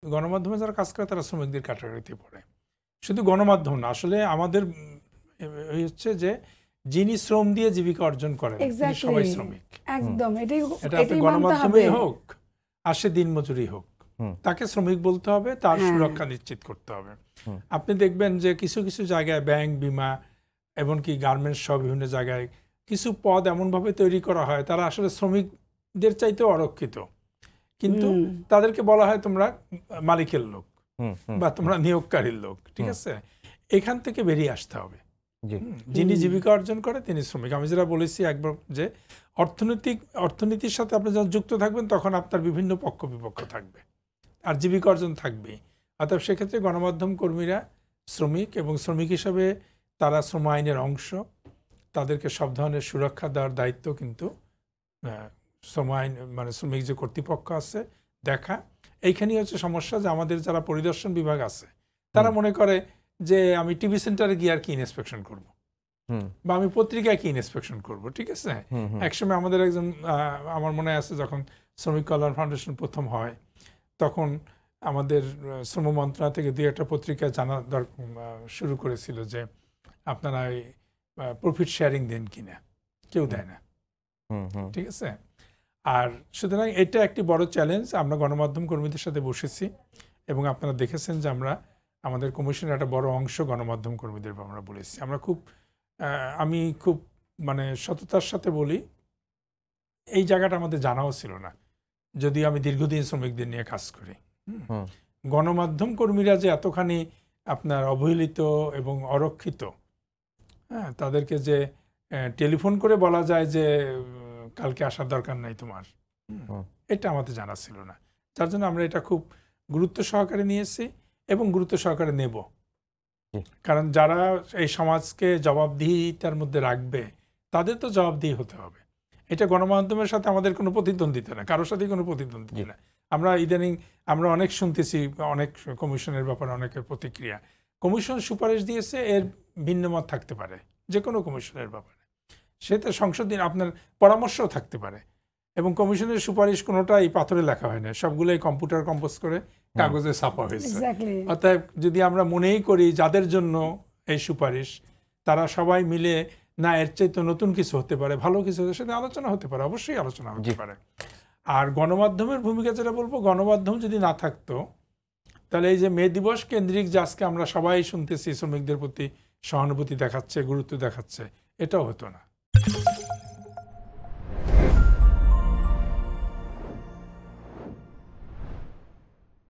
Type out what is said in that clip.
গণমাধ্যমে যারা কাজ করে তারা শ্রমিকদের ক্যাটাগরিতে পড়ে। শুধু গণমাধ্যম না, আসলে আমাদের হচ্ছে যে যিনি শ্রম দিয়ে জীবিকা অর্জন করেন সবাই শ্রমিক। একদম এটা আপনি গণমাধ্যমেই হোক আর সে দিনমজুরি হোক, তাকে শ্রমিক বলতে হবে, তার সুরক্ষা নিশ্চিত করতে হবে। আপনি দেখবেন যে কিছু কিছু জায়গায় ব্যাংক, বিমা, এমনকি গার্মেন্টস সহ বিভিন্ন জায়গায় কিছু পদ এমনভাবে তৈরি করা হয় তারা আসলে শ্রমিকদের চাইতেও অরক্ষিত, কিন্তু তাদেরকে বলা হয় তোমরা মালিকের লোক বা তোমরা নিয়োগকারীর লোক। ঠিক আছে, এখান থেকে বেরিয়ে আসতে হবে। যিনি জীবিকা অর্জন করে তিনি শ্রমিক। আমি যেটা বলেছি একবার যে অর্থনীতির সাথে আপনি যখন যুক্ত থাকবেন তখন আপনার বিভিন্ন পক্ষ বিপক্ষ থাকবে আর জীবিকা অর্জন থাকবে। অর্থাৎ সেক্ষেত্রে গণমাধ্যম কর্মীরা শ্রমিক এবং শ্রমিক হিসাবে তারা শ্রম আইনের অংশ, তাদেরকে সব ধরনের সুরক্ষা দেওয়ার দায়িত্ব কিন্তু শ্রম আইন মানে শ্রমিক যে কর্তৃপক্ষ আছে দেখা। এইখানেই হচ্ছে সমস্যা যে আমাদের যারা পরিদর্শন বিভাগ আছে তারা মনে করে যে আমি টিভি সেন্টারে গিয়ে আর কি ইন্সপেকশন করব, বা আমি পত্রিকায় কি ইন্সপেকশন করব। ঠিক আছে, একসময় আমাদের একজন আমার মনে আছে যখন শ্রমিক কল্যাণ ফাউন্ডেশন প্রথম হয় তখন আমাদের শ্রম মন্ত্রণালয় থেকে দুই একটা পত্রিকায় জানা শুরু করেছিল যে আপনারা প্রফিট শেয়ারিং দেন কিনা, কেউ দেয় না। ঠিক আছে, আর সুতরাং এটা একটি বড় চ্যালেঞ্জ। আমরা গণমাধ্যম কর্মীদের সাথে বসেছি এবং আপনারা দেখেছেন যে আমরা আমাদের কমিশনের একটা বড় অংশ গণমাধ্যম কর্মীদের আমরা বলেছি। আমি খুব মানে সততার সাথে বলি এই জায়গাটা আমাদের জানাও ছিল না, যদিও আমি দীর্ঘদিন শ্রমিকদের নিয়ে কাজ করি। গণমাধ্যম কর্মীরা যে এতখানি আপনার অবহেলিত এবং অরক্ষিত, হ্যাঁ, তাদেরকে যে টেলিফোন করে বলা যায় যে কালকে আসার দরকার নাই তোমার, এটা আমাদের জানা ছিল না। যার জন্য আমরা এটা খুব গুরুত্ব সহকারে নিয়েছি এবং গুরুত্ব সহকারে নেব। কারণ যারা এই সমাজকে জবাবদিহিতার মধ্যে রাখবে তাদের তো জবাবদিহি হতে হবে। এটা গণমাধ্যমের সাথে আমাদের কোনো প্রতিদ্বন্দ্বিতা না, কারোর সাথেই কোনো প্রতিদ্বন্দ্বিতা না। আমরা ইদানিং আমরা অনেক শুনতেছি অনেক কমিশনের ব্যাপারে অনেকের প্রতিক্রিয়া। কমিশন সুপারিশ দিয়েছে, এর ভিন্ন মত থাকতে পারে যে কোনো কমিশনের ব্যাপারে, সেটা সংসদ আপনার পরামর্শও থাকতে পারে। এবং কমিশনের সুপারিশ কোনোটাই পাথরে লেখা হয় না, সবগুলোই কম্পিউটার কম্পোজ করে কাগজে ছাপা হয়েছে। অর্থাৎ যদি আমরা মনেই করি যাদের জন্য এই সুপারিশ তারা সবাই মিলে না এর চাইতে নতুন কিছু হতে পারে, ভালো কিছু হতে, সেটা আলোচনা হতে পারে, অবশ্যই আলোচনা হতে পারে। আর গণমাধ্যমের ভূমিকা যেটা বলবো, গণমাধ্যম যদি না থাকতো তাহলে এই যে মে দিবস কেন্দ্রিক যে আজকে আমরা সবাই শুনতেছি শ্রমিকদের প্রতি সহানুভূতি দেখাচ্ছে, গুরুত্ব দেখাচ্ছে, এটাও হতো না।